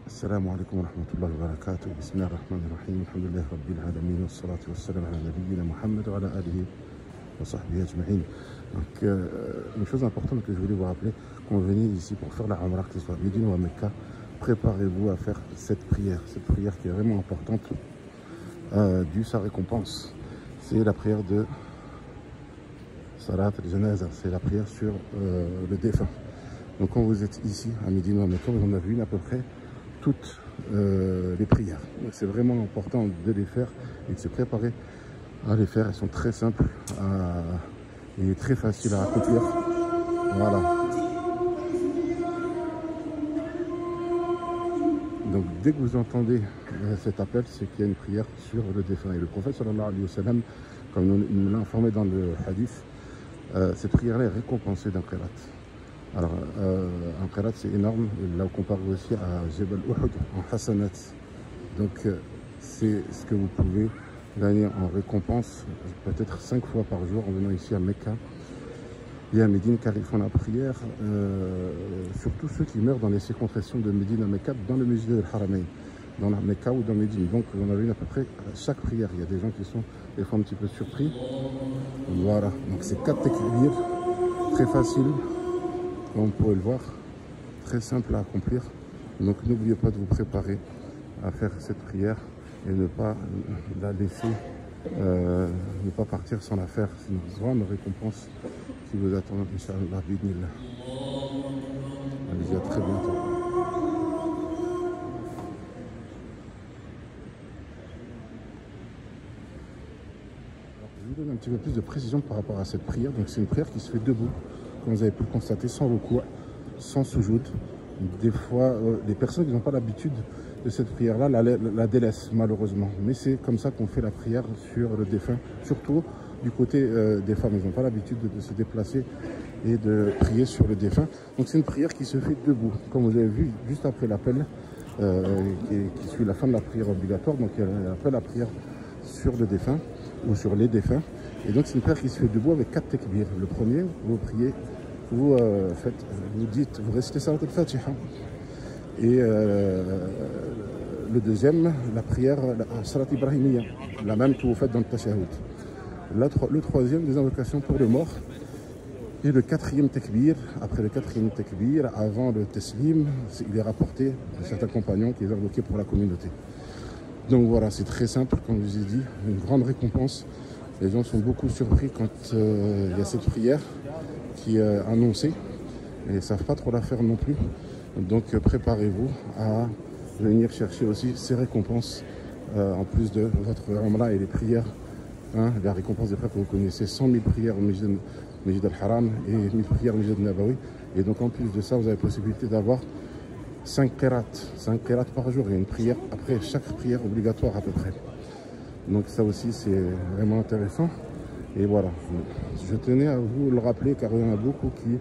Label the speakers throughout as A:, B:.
A: السلام عليكم ورحمة الله وبركاته. بسم الله الرحمن الرحيم. الحمد لله رب العالمين والصلاة والسلام على نبينا Mohammed wa ala alihi wa sahbihi ajma'in. Donc, une chose importante que je voulais vous rappeler, quand vous venez ici pour faire la Umrah, que ce soit à Médine ou à Mecca, préparez-vous à faire cette prière qui est vraiment importante, due sa récompense. C'est la prière de Salat al-Janaza, c'est la prière sur le défunt. Donc quand vous êtes ici à Médine ou à Mecca, vous en avez une à peu près toutes les prières. C'est vraiment important de les faire et de se préparer à les faire. Elles sont très simples et très faciles à accomplir. Voilà. Donc dès que vous entendez cet appel, c'est qu'il y a une prière sur le défunt. Et le prophète sallallahu alayhi wa sallam, comme nous l'a informé dans le hadith, cette prière-là est récompensée d'un qirat. Alors, un qirat c'est énorme, là on compare aussi à Jebel Uhud en Hassanat. Donc c'est ce que vous pouvez gagner en récompense, peut-être 5 fois par jour en venant ici à Mecca et à Médine, car ils font la prière, surtout ceux qui meurent dans les circonscriptions de Médine à Mecca, dans le musée de Haramain, dans la Mecca ou dans Médine. Donc on a vu à peu près chaque prière. Il y a des gens qui sont des fois un petit peu surpris. Voilà, donc c'est 4 takbir, très facile. Comme vous pouvez le voir, très simple à accomplir. Donc n'oubliez pas de vous préparer à faire cette prière et ne pas la laisser, ne pas partir sans la faire. C'est une grande récompense qui vous attend, Inch'Allah, bidnillah. Allez-y, à très bientôt. Je vous donne un petit peu plus de précision par rapport à cette prière. Donc c'est une prière qui se fait debout, comme vous avez pu le constater, sans recours, sans soujoud. Des fois, les personnes qui n'ont pas l'habitude de cette prière-là la délaissent malheureusement. Mais c'est comme ça qu'on fait la prière sur le défunt, surtout du côté des femmes. Ils n'ont pas l'habitude de se déplacer et de prier sur le défunt. Donc c'est une prière qui se fait debout, comme vous avez vu juste après l'appel, qui suit la fin de la prière obligatoire. Donc il y a l'appel à prière sur le défunt ou sur les défunts. Et donc c'est une prière qui se fait debout avec 4 takbir. Le premier, vous priez, vous récitez Salat al-Fatiha. Et le deuxième, la prière, la Salat Ibrahimiyya, la même que vous faites dans le Tashahhud. Le troisième, des invocations pour le mort. Et le quatrième takbir, après le quatrième takbir, avant le taslim, il est rapporté de certains compagnons qui les invoqués pour la communauté. Donc voilà, c'est très simple, comme je vous ai dit, une grande récompense. Les gens sont beaucoup surpris quand il y a cette prière qui est annoncée et ils ne savent pas trop la faire non plus. Donc préparez-vous à venir chercher aussi ces récompenses en plus de votre Umrah et les prières. La récompense des prières que vous connaissez, 100 000 prières au Masjid al-Haram et 1000 prières au Masjid al-Nabawi. Et donc en plus de ça, vous avez la possibilité d'avoir 5 qirats par jour. Il y a une prière après chaque prière obligatoire à peu près. Donc ça aussi c'est vraiment intéressant. Et voilà, je tenais à vous le rappeler car il y en a beaucoup qui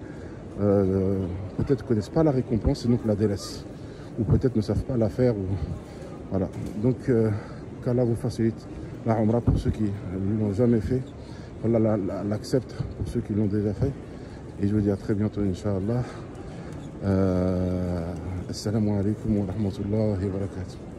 A: peut-être ne connaissent pas la récompense et donc la délaissent. Ou peut-être ne savent pas la faire. Voilà. Donc qu'Allah vous facilite la Umrah pour ceux qui ne l'ont jamais fait. Allah l'accepte pour ceux qui l'ont déjà fait. Et je vous dis à très bientôt, Inch'Allah. Assalamu alaikum wa rahmatullahi wa barakatuh.